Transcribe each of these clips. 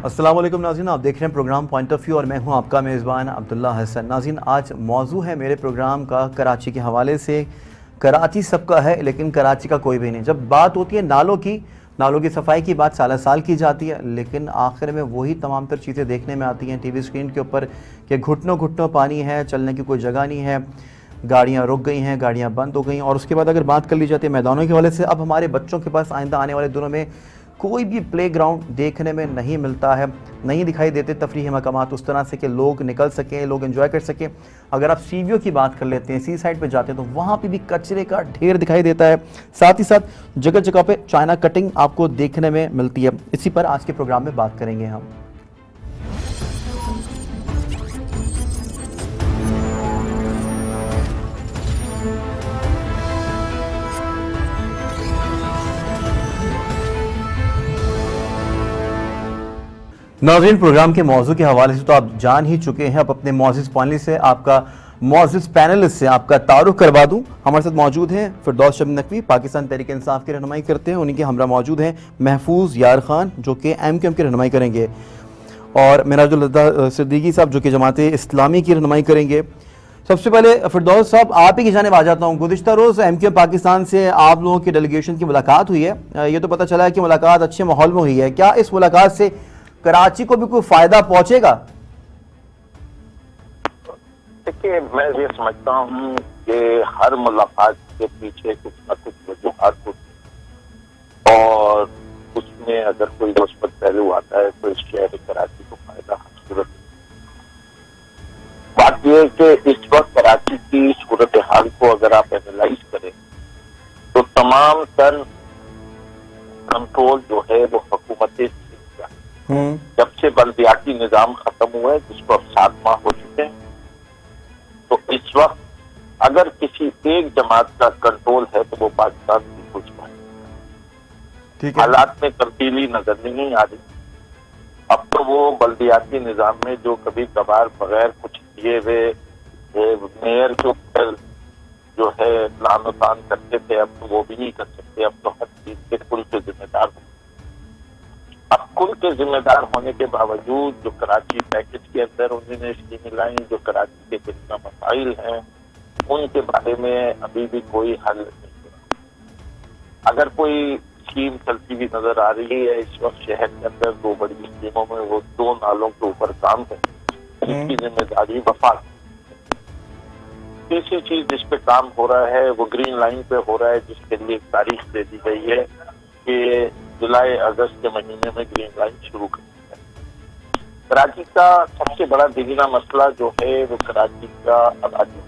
अस्सलाम वालेकुम नाज़रीन, आप देख रहे हैं प्रोग्राम पॉइंट ऑफ व्यू और मैं हूं आपका मेज़बान अब्दुल्ला हसन। नाज़रीन, आज मौजू है मेरे प्रोग्राम का कराची के हवाले से। कराची सबका है लेकिन कराची का कोई भी नहीं। जब बात होती है नालों की सफाई की बात साल की जाती है, लेकिन आखिर में वही तमाम तर चीज़ें देखने में आती हैं टीवी स्क्रीन के ऊपर कि घुटनों घुटनों पानी है, चलने की कोई जगह नहीं है, गाड़ियाँ रुक गई हैं, गाड़ियाँ बंद हो गई। और उसके बाद अगर बात कर ली जाती है मैदानों के हवाले से, अब हमारे बच्चों के पास आइंदा आने वाले दिनों में कोई भी प्लेग्राउंड देखने में नहीं मिलता है, नहीं दिखाई देते तफरीही मकामात उस तरह से कि लोग निकल सकें, लोग एंजॉय कर सकें। अगर आप सी व्यू की बात कर लेते हैं, सी साइड पे जाते हैं तो वहाँ पे भी कचरे का ढेर दिखाई देता है। साथ ही साथ जगह जगह पे चाइना कटिंग आपको देखने में मिलती है। इसी पर आज के प्रोग्राम में बात करेंगे हम। नाज़रीन, प्रोग्राम के मौजू के हवाले से तो आप जान ही चुके हैं। अब अपने मौजूद पैनल से आपका तारुफ करवा दूं। हमारे साथ मौजूद हैं फिरदौस शमीम नकवी, पाकिस्तान तहरीक इंसाफ की रहनुमाई करते हैं। उन्हीं के हमरा मौजूद हैं महफूज यार खान, जो कि MQM की रहनुमाई करेंगे, और मिराजुल सिद्दीकी साहब, जो कि जमात इस्लामी की रहनुमाई करेंगे। सबसे पहले फिरदौस साहब, आप ही की जानिब आ जाता हूँ। गुज़िश्ता रोज़ MQM पाकिस्तान से आप लोगों की डेलीगेशन की मुलाकात हुई है। ये तो पता चला है कि मुलाकात अच्छे माहौल में हुई है। क्या इस मुलाकात से कराची को भी कोई फायदा पहुंचेगा? देखिए, मैं ये समझता हूँ कि हर मुलाकात के पीछे कुछ न कुछ वजूहात होती है, और उसमें अगर कोई मुस्बत पहलू आता है तो इस शहर कराची को फायदा हासिल। बात यह है कि इस वक्त कराची की सूरत हाल को अगर आप एनालाइज करें तो तमाम तर कंट्रोल जो है वो हुकूमत जब से बल्दियाती निजाम खत्म हुआ है, जिसको अब 7 माह हो चुके हैं, तो इस वक्त अगर किसी एक जमात का कंट्रोल है तो वो पाकिस्तान की कुछ ठीक है। हालात में तब्दीली नजर नहीं आ रही। अब तो वो बल्दियाती निजाम में जो कभी कभार बगैर कुछ किए हुए मेयर के ऊपर जो है लानो तान करते थे, अब तो वो भी नहीं कर सकते। अब तो हर चीज के कुल के जिम्मेदार हो। अब कुल के जिम्मेदार होने के बावजूद जो कराची पैकेज के अंदर उन्होंने स्कीमें लाई, जो कराची के जितना मसाइल हैं उनके बारे में अभी भी कोई हल नहीं हुआ। अगर कोई स्कीम चलती हुई नजर आ रही है इस वक्त शहर के अंदर 2 बड़ी स्कीमों में, वो 2 नालों के ऊपर काम है, जिसकी जिम्मेदारी वफाक। तीसरी चीज जिस पे काम हो रहा है वो ग्रीन लाइन पे हो रहा है, जिसके लिए एक तारीख दे दी गई है कि जुलाई अगस्त के महीने में ग्रीन लाइन शुरू करनी है। कराची का सबसे बड़ा दिगना मसला जो है वो कराची का आबादी है।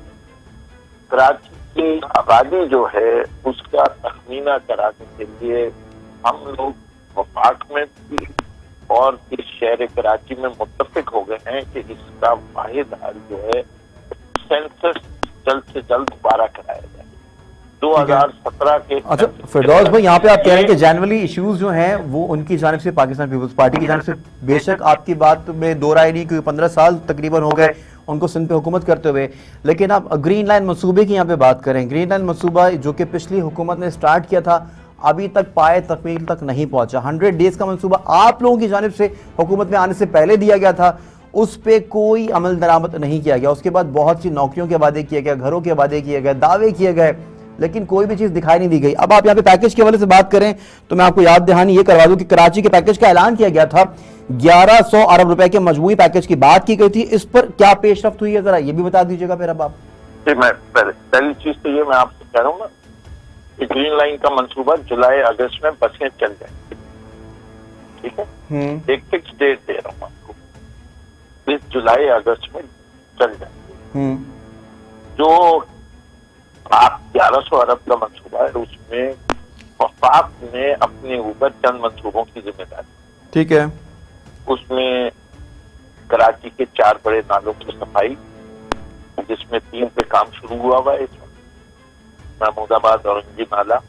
कराची की आबादी जो है उसका तखमीना कराने के लिए हम लोग वफाक में भी और इस शहर कराची में मुत्तफिक हो गए हैं कि इसका वाहिद हल जो है सेंसस जल्द से जल्द दोबारा कराया जाए। 2017 के। अच्छा फिरदौस भाई, यहाँ पे आप कह रहे हैं कि जनरली इश्यूज जो हैं वो उनकी जानिब से, पाकिस्तान पीपल्स पार्टी की जानिब से, बेशक आपकी बात में दो राय नहीं, क्योंकि 15 साल तकरीबन हो गए उनको सिंध पे हुकूमत करते हुए। लेकिन आप ग्रीन लाइन मनसूबे की यहाँ पे बात करें, ग्रीन लाइन मनसूबा जो कि पिछली हुकूमत ने स्टार्ट किया था, अभी तक पाए तकमील तक नहीं पहुंचा। 100 डेज का मनसूबा आप लोगों की जानिब से हुकूमत में आने से पहले दिया गया था, उस पर कोई अमल दरामद नहीं किया गया। उसके बाद बहुत सी नौकरियों के वादे किए गए, घरों के वादे किए गए, दावे किए गए, लेकिन कोई भी चीज दिखाई नहीं दी गई। अब आप यहाँ पे पैकेज के हवाले से बात करें तो मैं आपको याद दहानी ये करवा दूं कि कराची के पैकेज का ऐलान किया गया था, 1100 अरब रुपए के मजमूई पैकेज की बात की गई थी। इस पर क्या पेशरफ्त हुई है, जरा ये भी बता दीजिएगा फिर। अब आप मैं पहली चीज तो ये मैं आपसे कह रहा हूँ ना कि ग्रीन लाइन का मंसूबा जुलाई अगस्त में बसें चल जाएंगी, ठीक है। एक फिक्स डेट दे रहा हूँ आपको, इस जुलाई अगस्त में चल जाएंगे। जो आप 1100 अरब का मंसूबा है उसमें वफाक ने अपने ऊपर चंद मंसूबों की जिम्मेदारी, ठीक है। उसमें कराची के 4 बड़े नालों की सफाई, जिसमें 3 पे काम शुरू हुआ है इस वक्त, महमूदाबाद, औरंगी नाला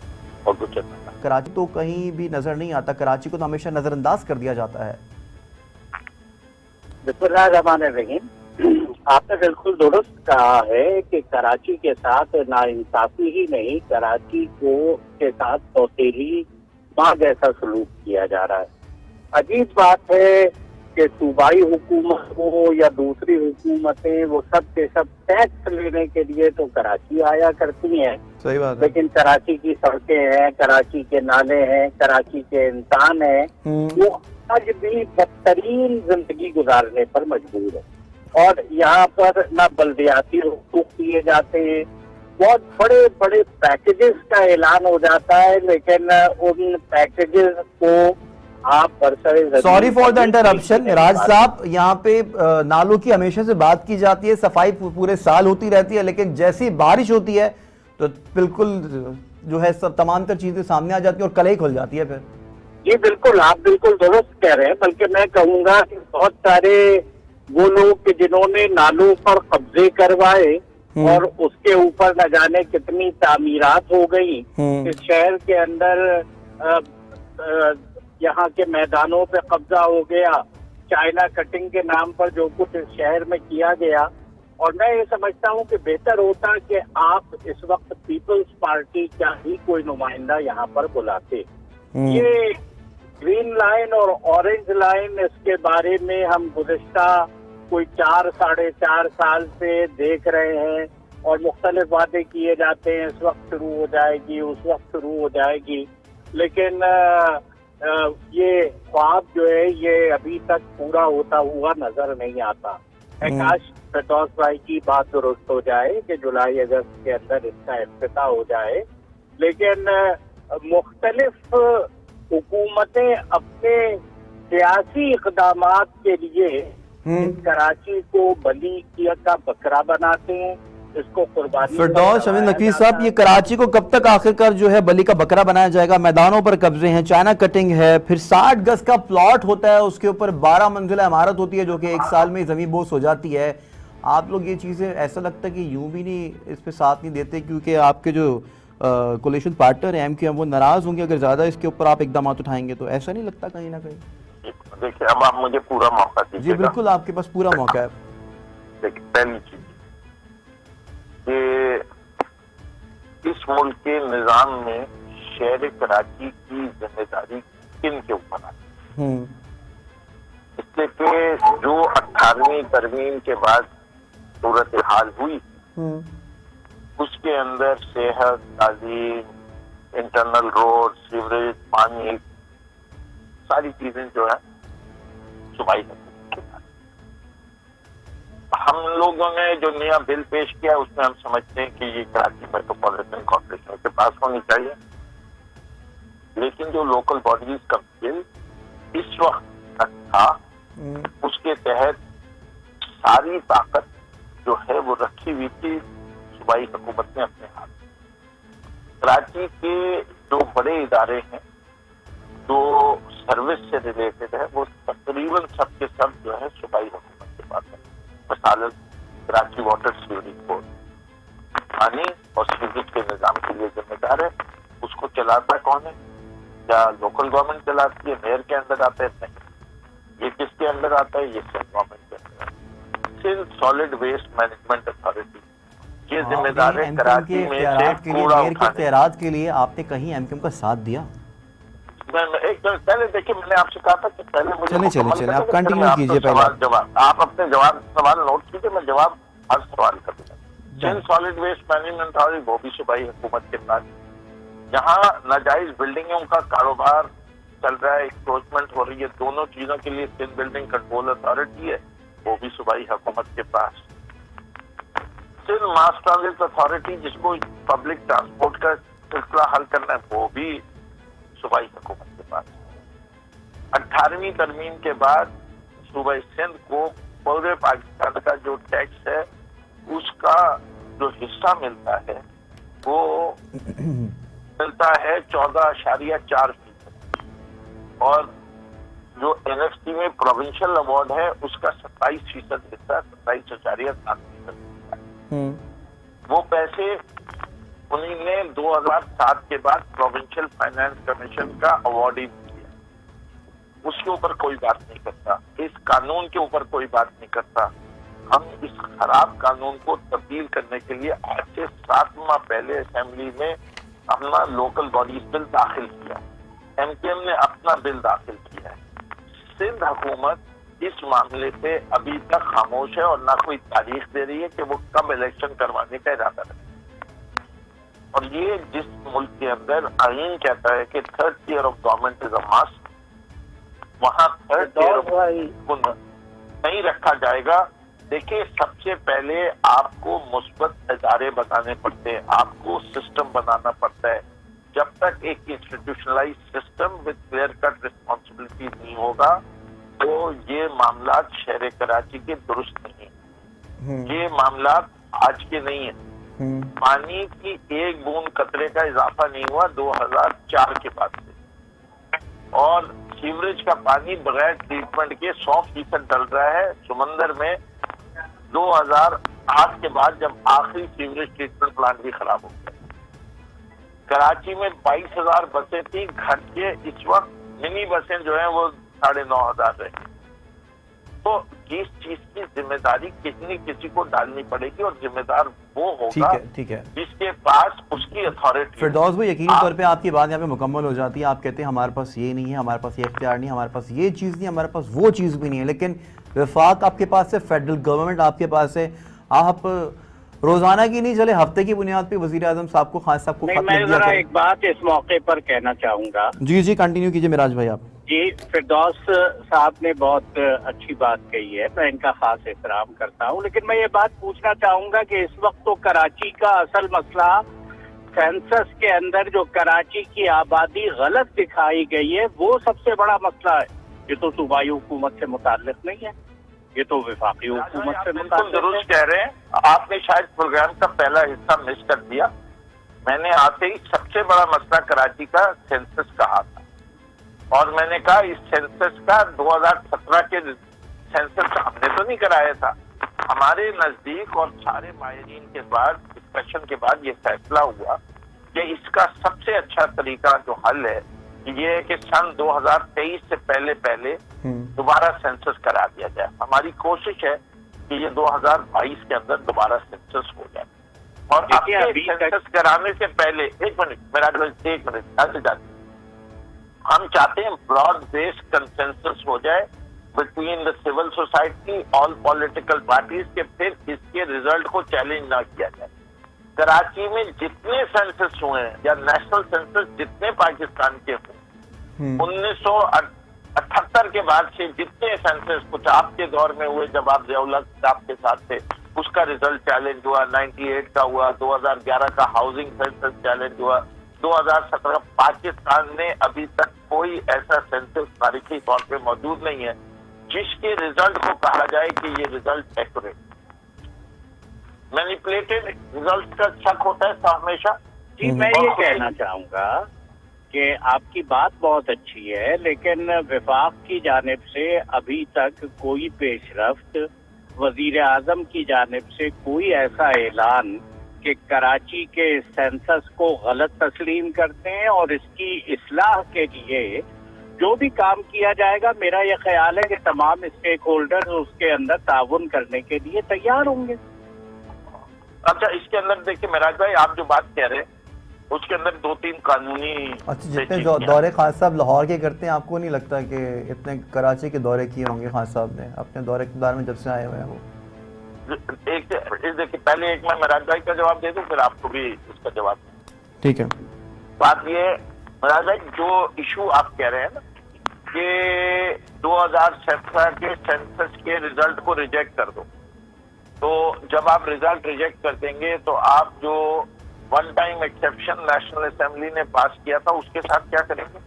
और गुजर नाला। कराची तो कहीं भी नजर नहीं आता, कराची को तो हमेशा नजरअंदाज कर दिया जाता है। बिस्मिल्लाहिर्रहमानिर्रहीम, आपने बिल्कुल दुरुस्त कहा है कि कराची के साथ नाइंसाफी ही नहीं, कराची को के साथ सौतेली माँ जैसा सलूक किया जा रहा है। अजीब बात है कि सूबाई हुकूमत हो या दूसरी हुकूमतें, वो सब के सब टैक्स लेने के लिए तो कराची आया करती हैं, सही बात है। लेकिन कराची की सड़कें हैं, कराची के नाले हैं, कराची के इंसान हैं, वो आज भी बदतरीन जिंदगी गुजारने पर मजबूर है। और यहाँ पर ना बल्दियाती हुकूक दिए जाते हैं, बहुत बड़े बड़े पैकेजेस का ऐलान हो जाता है, लेकिन उन पैकेजेस को आप बरसरे सॉरी फॉर द इंटरप्शन राज साहब, यहाँ पे नालों की हमेशा से बात की जाती है, सफाई पूरे साल होती रहती है, लेकिन जैसी बारिश होती है तो बिल्कुल जो है सब तमाम तर चीजें सामने आ जाती है और कलई खुल जाती है फिर। जी बिल्कुल, आप बिल्कुल दुरुस्त कह रहे हैं। बल्कि मैं कहूँगा कि बहुत सारे वो लोग जिन्होंने नालों पर कब्जे करवाए और उसके ऊपर न जाने कितनी तामीरात हो गई, इस शहर के अंदर यहाँ के मैदानों पे कब्जा हो गया, चाइना कटिंग के नाम पर जो कुछ इस शहर में किया गया। और मैं ये समझता हूँ कि बेहतर होता कि आप इस वक्त पीपल्स पार्टी का ही कोई नुमाइंदा यहाँ पर बुलाते। ये ग्रीन लाइन और ऑरेंज लाइन, इसके बारे में हम गुज़िश्ता कोई 4-4.5 साल से देख रहे हैं और मुख्तलिफ वादे किए जाते हैं, इस वक्त शुरू हो जाएगी, उस वक्त शुरू हो जाएगी, लेकिन ये ख्वाब जो है ये अभी तक पूरा होता हुआ नजर नहीं आता है। काश फिरदौस भाई की बात दुरुस्त हो जाए कि जुलाई अगस्त के अंदर इसका इफ्तिताह हो जाए, लेकिन मुख्तलिफ हुकूमतें अपने सियासी इक़दामात के लिए इस कराची को बली का बकरा बनाते हैं, इसको कुर्बानी। फिरदौस शमीम नकवी साहब, ये कराची को कब तक आखिरकार जो है बली का बकरा बनाया जाएगा? मैदानों पर कब्जे हैं, चाइना कटिंग है, फिर 60 गज का प्लॉट होता है, उसके ऊपर 12 मंजिला इमारत होती है जो कि 1 साल में जमीन बोस हो जाती है। आप लोग ये चीज़ें ऐसा लगता है कि यूं भी नहीं इस पे साथ नहीं देते, क्योंकि आपके जो कोलिशन पार्टनर है MQM वो नाराज होंगे अगर ज्यादा इसके ऊपर आप इकदाम उठाएंगे, तो ऐसा नहीं लगता कहीं ना कहीं? देखिए, अब आप मुझे पूरा मौका दीजिए। जी बिल्कुल, आपके पास पूरा मौका है। देखिए, पहली चीज कि इस मुल्क के निजाम में शहर कराची की जिम्मेदारी किन के ऊपर आती है? इसलिए कि जो 18वीं तरमीम के बाद सूरत हाल हुई, उसके अंदर सेहत, तालीम, इंटरनल रोड, सीवरेज, पानी, सारी चीजें जो है सूबाई हुकूमत के पास। हम लोगों ने जो नया बिल पेश किया उसमें हम समझते हैं कि ये कराची मेट्रोपॉलिटन कॉर्पोरेशन के पास होनी चाहिए, लेकिन जो लोकल बॉडीज का बिल इस वक्त तक था उसके तहत सारी ताकत जो है वो रखी हुई थी सूबाई हुकूमत ने अपने हाथ में। कराची के जो बड़े इदारे हैं जो सर्विस से रिलेटेड है वो तकरीबन सब के सब जो है सूबाई हुकूमत के पास है। मिसाल कराची वाटर सीवरेज बोर्ड पानी और सीवरेज के निजाम के लिए जिम्मेदार है, उसको चलाता कौन है? क्या लोकल गवर्नमेंट चलाती है, मेयर के अंदर आता है? नहीं, ये किसके अंदर आता है? ये सिंध गवर्नमेंट के अंदर। Sindh solid waste management authority ये जिम्मेदार है कराची में से कूड़ा उठाने के लिए। आपने कहीं MQM का साथ दिया? एक पहले देखिए, मैंने आपसे कहा था कि पहले मुझे चलिए आप कंटिन्यू कीजिए। पहले जवाब आप अपने सवाल नोट कीजिए, मैं जवाब हर सवाल कर दूंगा। Sindh solid waste management authority वो भी सूबाई हुकूमत के पास। यहाँ नाजायज बिल्डिंगों का कारोबार चल रहा है, इंक्रोचमेंट हो रही है, दोनों चीजों के लिए सिंध बिल्डिंग कंट्रोल अथॉरिटी है, वो भी सूबाई हुकूमत के पास। सिंध मास ट्रांजिट अथॉरिटी जिसको पब्लिक ट्रांसपोर्ट का सिलसिला हल करना है, वो भी सूबाई हुकूमत के पास। 18वीं तरमीम के बाद सूबाई सिंध को पूरे पाकिस्तान का जो टैक्स है उसका जो हिस्सा मिलता है वो मिलता है 14.4%, और जो NFT में प्रोविंशियल अवार्ड है उसका 27% हिस्सा, 27.7%। वो पैसे उन्हीं ने 2007 के बाद प्रोविंशियल फाइनेंस कमीशन का अवार्ड ही किया। उसके ऊपर कोई बात नहीं करता, इस कानून के ऊपर कोई बात नहीं करता। हम इस खराब कानून को तब्दील करने के लिए आज से 7 माह पहले असेंबली में अपना लोकल बॉडीज बिल दाखिल किया, MQM ने अपना बिल दाखिल किया है। सिंध हुकूमत इस मामले पे अभी तक खामोश है और ना कोई तारीख दे रही है कि वो कब इलेक्शन करवाने का इरादा रहे। और ये जिस मुल्क के अंदर आईन कहता है कि 3rd year of government is a must, वहां 3rd ईयर को नहीं रखा जाएगा। देखिए, सबसे पहले आपको मुस्बत इदारे बनाने पड़ते हैं, आपको सिस्टम बनाना पड़ता है। जब तक एक institutionalise system with clear cut responsibility नहीं होगा तो ये मामला शहर कराची के दुरुस्त नहीं है। ये मामला आज के नहीं है। पानी की एक बूंद कतरे का इजाफा नहीं हुआ 2004 के बाद से, और सीवरेज का पानी बगैर ट्रीटमेंट के 100% डल रहा है समंदर में। 2008 के बाद जब आखिरी सीवरेज ट्रीटमेंट प्लांट भी खराब हो गया। कराची में 22,000 बसें थी, घट के इस वक्त मिनी बसें जो हैं वो 9,500 रहे। तो इस चीज की जिम्मेदारी किसी को डालनी पड़ेगी, और जिम्मेदार वो होगा ठीक है जिसके पास उसकी अथॉरिटी। फिरदौस भाई, यकीनी तौर पे आपकी बात यहाँ पे मुकम्मल हो जाती है। आप कहते हैं हमारे पास ये नहीं है, हमारे पास ये इख्तियार नहीं है, हमारे पास ये चीज़ नहीं है, हमारे पास वो चीज़ भी नहीं है। लेकिन वफाक आपके पास है, फेडरल गवर्नमेंट आपके पास है। आप रोजाना की नहीं चले हफ्ते की बुनियाद पे वजीर आजम साहब को, खान साहब को खत मैं लिख दिया जरा करें। एक बात इस मौके पर कहना चाहूंगा। जी कंटिन्यू कीजिए मिराज भाई आप। जी, फिरदौस साहब ने बहुत अच्छी बात कही है, मैं इनका खास एहतराम करता हूं। लेकिन मैं ये बात पूछना चाहूंगा कि इस वक्त तो कराची का असल मसला सेंसस के अंदर जो कराची की आबादी गलत दिखाई गई है वो सबसे बड़ा मसला है। ये तो सूबाई हुकूमत से मुताल्लिक नहीं है, ये तो वफाकी हुकूमत से बिल्कुल मुताल्लिक दुरुस्त कह रहे हैं। आपने शायद प्रोग्राम का पहला हिस्सा मिस कर दिया। मैंने आते ही सबसे बड़ा मसला कराची का सेंसस कहा था, और मैंने कहा इस सेंसस का 2017 के सेंसस हमने तो नहीं कराया था। हमारे नजदीक और सारे माहिरीन के बाद डिस्कशन के बाद ये फैसला हुआ कि इसका सबसे अच्छा तरीका जो हल है ये है कि सन 2023 से पहले दोबारा सेंसस करा दिया जाए। हमारी कोशिश है कि ये 2022 के अंदर दोबारा सेंसस हो जाए। और अपने सेंसस कराने से पहले एक मिनट ऐसे जाते, हम चाहते हैं ब्रॉड बेस्ड कंसेंसस हो जाए between the civil society, all political parties के, फिर इसके रिजल्ट को चैलेंज ना किया जाए। कराची में जितने सेंसस हुए हैं या नेशनल सेंसस जितने पाकिस्तान के हुए 1978 के बाद से जितने सेंसस कुछ आपके दौर में हुए जब आप जियाउल साहब के साथ थे, उसका रिजल्ट चैलेंज हुआ, 98 का हुआ, 2011 का हाउसिंग सेंसस चैलेंज हुआ, 2017 पाकिस्तान में अभी तक कोई ऐसा सेंसस तारीखी तौर पे मौजूद नहीं है जिसके रिजल्ट को कहा जाए कि ये रिजल्ट एक्यूरेट। मैनिपुलेटेड रिजल्ट का शक होता है हमेशा। जी, मैं ये कहना चाहूंगा कि आपकी बात बहुत अच्छी है, लेकिन वफाक की जानिब से अभी तक कोई पेशरफ्त, वजीर आजम की जानिब से कोई ऐसा ऐलान कि कराची के सेंसस को गलत तस्लीम करते हैं और इसकी इस्लाह के लिए जो भी काम किया जाएगा, मेरा यह ख्याल है कि तमाम स्टेक होल्डर्स उसके अंदर ताउन करने के लिए तैयार होंगे। अच्छा, इसके अंदर देखिए मिराज भाई, आप जो बात कह रहे हैं उसके अंदर 2-3 कानूनी जितने दौरे खान साहब लाहौर के करते हैं, आपको नहीं लगता कि इतने कराची के दौरे किए होंगे खान साहब ने अपने दौरे के बारे में जब से आए हुए हैं वो? देखिए, पहले एक मैं मिराज भाई का जवाब दे दूं, फिर आपको भी इसका जवाब। ठीक है। बात ये मिराज भाई, जो इशू आप कह रहे हैं ना कि 2017 के सेंसस के रिजल्ट को रिजेक्ट कर दो, तो जब आप रिजल्ट रिजेक्ट कर देंगे तो आप जो one time exception national assembly ने पास किया था उसके साथ क्या करेंगे?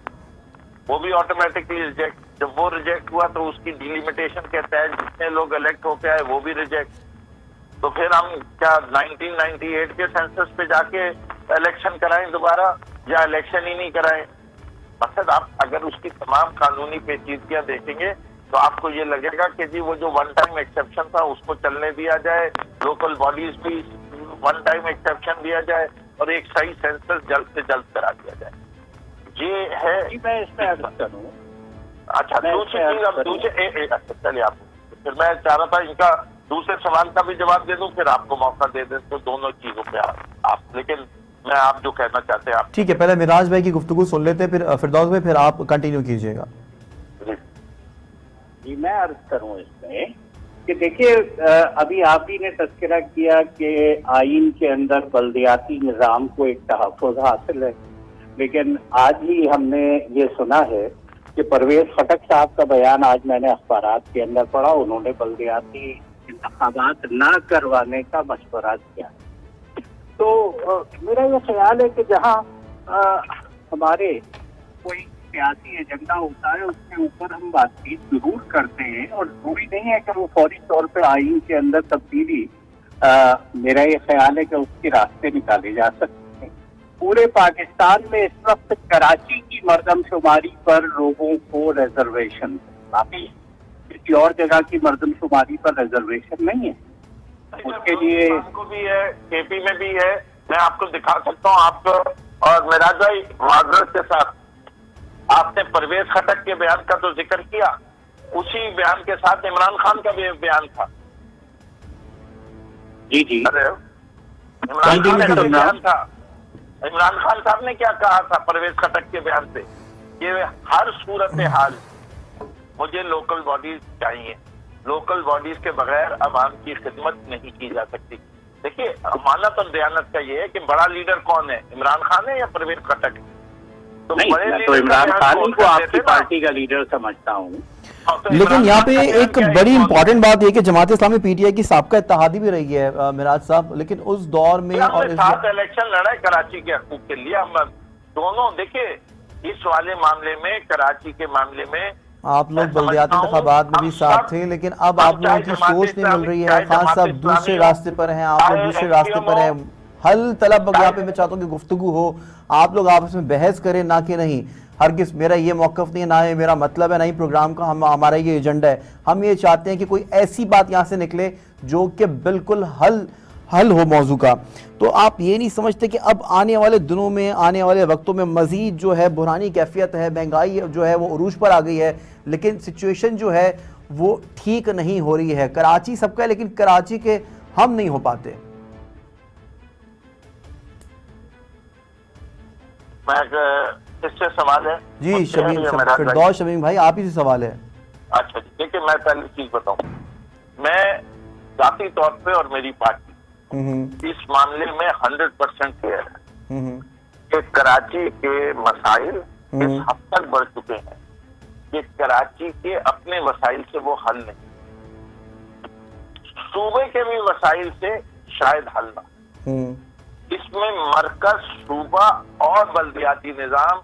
वो भी ऑटोमेटिकली रिजेक्ट। जब वो रिजेक्ट हुआ तो उसकी डिलिमिटेशन के तहत जितने लोग इलेक्ट होके आए वो भी रिजेक्ट। तो फिर हम क्या 1998 के सेंसस पे जाके इलेक्शन कराएं दोबारा, या इलेक्शन ही नहीं कराएं? मकसद आप अगर उसकी तमाम कानूनी पेचीदगियां देखेंगे तो आपको ये लगेगा कि जी वो जो वन टाइम एक्सेप्शन था उसको चलने दिया जाए, लोकल बॉडीज भी वन टाइम एक्सेप्शन दिया जाए और एक सही सेंसस जल्द से जल्द करा दिया जाए। ये है। मैं इसमें अर्ज करूं। अच्छा, दूसरी चीज अब चलिए आप, फिर मैं चाह रहा था इनका दूसरे सवाल का भी जवाब दे दूं, फिर आपको मौका दे दें तो दोनों चीजों पे आप, लेकिन मैं आप जो कहना चाहते हैं आप। ठीक है, पहले मिराज भाई की गुफ्तगू सुन लेते हैं, फिर फिरदौस भाई फिर आप कंटिन्यू कीजिएगा। जी, मैं अर्ज करूं इसमें कि देखिए, अभी आप ही ने तस्करा किया कि आइन के अंदर बल्दियाती निज़ाम को एक तहफ़्फ़ुज़ हासिल है, लेकिन आज ही हमने ये सुना है कि परवेज खटक साहब का बयान आज मैंने अखबारात के अंदर पढ़ा। उन्होंने बल्दियाती इंतखाबात ना करवाने का मशवरा किया। तो मेरा ये ख्याल है कि जहाँ हमारे कोई सियासी एजेंडा होता है उसके ऊपर हम बातचीत जरूर करते हैं, और जरूरी नहीं है कि वो फौरी तौर पर आइन के अंदर तब्दीली, मेरा ये ख्याल है कि उसके रास्ते निकाले जा सकते हैं। पूरे पाकिस्तान में इस वक्त कराची की मर्दमशुमारी पर लोगों को रिजर्वेशन, बाकी किसी और जगह की मर्दमशुमारी पर रिजर्वेशन नहीं है। उसके लिए को भी है, केपी में भी है, मैं आपको दिखा सकता हूँ आपको। और मेरा भाई माजरत के साथ आपने परवेज खटक के बयान का तो जिक्र किया, उसी बयान के साथ इमरान खान का भी बयान था। जी जी, इमरान खान का बयान था। इमरान खान साहब ने क्या कहा था परवेज खटक के बयान से? ये हर सूरत हाल मुझे लोकल बॉडीज चाहिए, लोकल बॉडीज के बगैर अवाम की खिदमत नहीं की जा सकती। देखिए, अमानत और दयानत का ये है कि बड़ा लीडर कौन है, इमरान खान है या परवेज खटक है? तो नहीं, मैं तो इमरान खान ही को आपकी पार्टी का लीडर समझता हूँ। लेकिन यहाँ पे एक बड़ी इंपॉर्टेंट बात है कि जमात इस्लामी पीटीआई की साबका इत्तेहादी भी रही है मिराज साहब, लेकिन उस दौर में और साथ इलेक्शन लड़ा है कराची के हकूक के लिए। हम दोनों देखिए, इस वाले मामले में, कराची के मामले में आप लोग बल्दियाती इंतखाबात में भी साथ थे, लेकिन अब आप लोगों की सोच नहीं मिल रही है। खान साहब दूसरे रास्ते पर हैं, आप लोग दूसरे रास्ते पर हैं। हल तलब यहाँ पे मैं चाहता हूँ कि गुफ्तगू हो, आप लोग आपस में बहस करें, ना कि नहीं। हरगिज़ मेरा ये मौक़िफ़ नहीं है, ना ये मेरा मतलब है, ना ही प्रोग्राम का हमारा ये एजेंडा है। हम ये चाहते हैं कि कोई ऐसी बात यहाँ से निकले जो कि बिल्कुल हल हो मौजू का। तो आप ये नहीं समझते कि अब आने वाले दिनों में, आने वाले वक्तों में मज़ीद जो है बुरहानी कैफियत है, महंगाई जो है वो उरूज पर आ गई है, लेकिन सिचुएशन जो है वो ठीक नहीं हो रही है। कराची सबका है, लेकिन कराची के हम नहीं हो पाते। इससे सवाल है जी फिरदौस शमीम भाई, आप ही से सवाल है। अच्छा, देखिए, मैं पहली चीज बताऊं, मैं जाती तौर पे और मेरी पार्टी इस मामले में 100% क्लियर है कि कराची के मसाइल इस हद तक बढ़ चुके हैं कि कराची के अपने वसाइल से वो हल नहीं, सूबे के भी वसाइल से शायद हल ना। इसमें मरकज, सूबा और बल्दियाती निजाम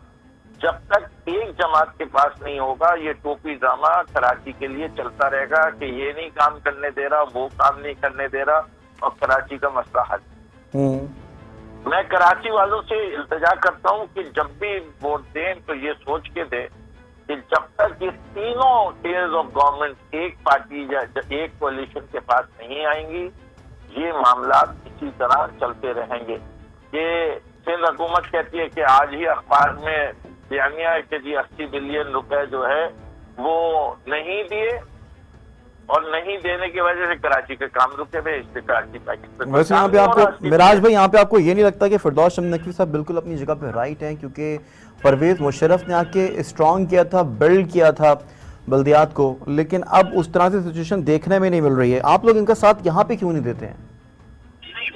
जब तक एक जमात के पास नहीं होगा, ये टोपी ड्रामा कराची के लिए चलता रहेगा कि ये नहीं काम करने दे रहा, वो काम नहीं करने दे रहा, और कराची का मसला हल। मैं कराची वालों से इल्तिजा करता हूँ कि जब भी वोट दें तो ये सोच के दें कि जब तक ये तीनों टियर्स ऑफ गवर्नमेंट एक पार्टी या एक कोalition के पास नहीं आएंगी, ये मामला इसी तरह चलते रहेंगे। ये सिंध हुकूमत कहती है कि आज ही अखबार में बयानिया है कि जी 80 बिलियन रुपए जो है वो नहीं दिए, और नहीं देने की वजह से कराची के काम रुके हुए, इससे कराची पाकिस्तान। वैसे यहाँ पे आपको मिराज भाई, यहाँ पे आपको ये नहीं लगता कि फिरदौस शमीम नकवी साहब बिल्कुल अपनी जगह पे राइट हैं, क्योंकि परवेज मुशर्रफ ने आके स्ट्रॉन्ग किया था, बिल्ड किया था बल्दियात को, लेकिन अब उस तरह से सिचुएशन देखने में नहीं मिल रही है। आप लोग इनका साथ यहाँ पे क्यों नहीं देते हैं?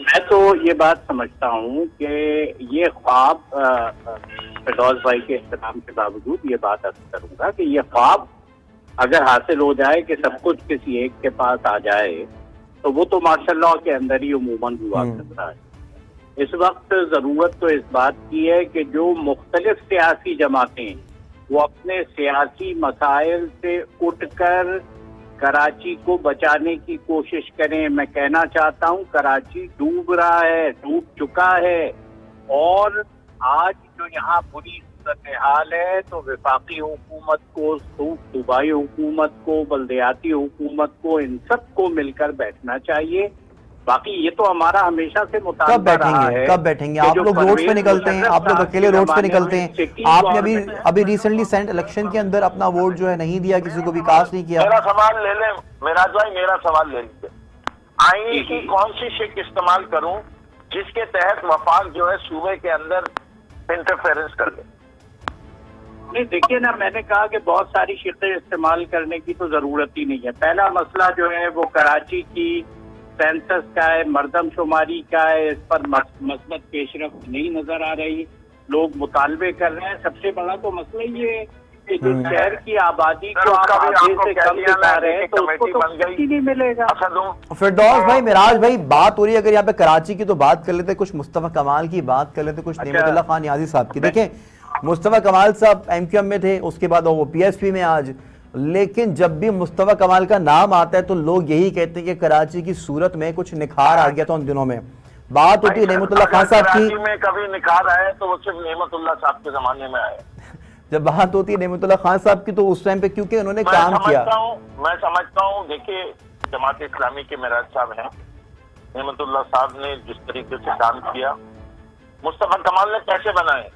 मैं तो ये बात समझता हूँ कि ये ख्वाब, फिरदौस भाई के एहतराम के बावजूद ये बात अर्ज करूंगा कि ये ख्वाब अगर हासिल हो जाए कि सब कुछ किसी एक के पास आ जाए, तो वो तो मार्शल के अंदर ही उमूमन हुआ करता है। इस वक्त जरूरत तो इस बात की है कि जो मुख्तलिफ सियासी जमातें वो अपने सियासी मसाइल से उठकर कराची को बचाने की कोशिश करें। मैं कहना चाहता हूं, कराची डूब रहा है, डूब चुका है, और आज जो यहाँ बुरी सूरत हाल है तो वफाकी हुकूमत को, सूबाई हुकूमत को, बल्दियाती हुकूमत को, इन सब को मिलकर बैठना चाहिए। बाकी ये तो हमारा हमेशा से मुतालबा रहा है। कब बैठेंगे? आप लोग रोड पे निकलते हैं, आप लोग अकेले रोड पे निकलते हैं। आपने अभी रिसेंटली सेंट इलेक्शन के अंदर अपना वोट जो है नहीं दिया, किसी को भी कास्ट नहीं किया। मेरा सवाल ले लें मिराज भाई, मेरा सवाल ले लीजिए। आईनी की कौन सी शिक इस्तेमाल करूं जिसके तहत वफाक जो है सूबे के अंदर इंटरफेरेंस कर ले? नहीं देखिए ना, मैंने कहा कि बहुत सारी शिक्लें इस्तेमाल करने की तो जरूरत ही नहीं है। पहला मसला जो है वो कराची की सेंसस का है, मरदमशुमारी का है। इस पर मस्बत पेशरफ्त नहीं नजर आ रही, लोग मुतालबे कर रहे हैं। सबसे बड़ा तो मसला ये है कि जो शहर की आबादी को आप आधे से कम दिखा रहे हैं तो उसको तो टिकट ही नहीं मिलेगा। फिरदौस भाई, मिराज भाई, बात हो रही है अगर यहाँ पे कराची की तो बात कर लेते, कुछ मुस्तफा कमाल की बात कर लेते, कुछ नेमतुल्लाह खान नियाजी साहब की। देखें, मुस्तफा कमाल साहब एमक्यूएम में थे, उसके बाद वो पीएसपी में आज, लेकिन जब भी मुस्तफा कमाल का नाम आता है तो लोग यही कहते हैं कि कराची की सूरत में कुछ निखार आ गया था उन दिनों में। बात होती है नेमतुल्लाह खान साहब की, में कभी निखार आए तो वो सिर्फ नेमतुल्लाह साहब के जमाने में आए। जब बात होती है नेमतुल्लाह खान साहब की तो उस टाइम पे क्योंकि उन्होंने काम किया। मैं समझता हूँ, देखिए जमात इस्लामी के मिराज साहब हैं, नेमतुल्लाह साहब ने जिस तरीके से काम किया, मुस्तफा कमाल ने पैसे बनाए,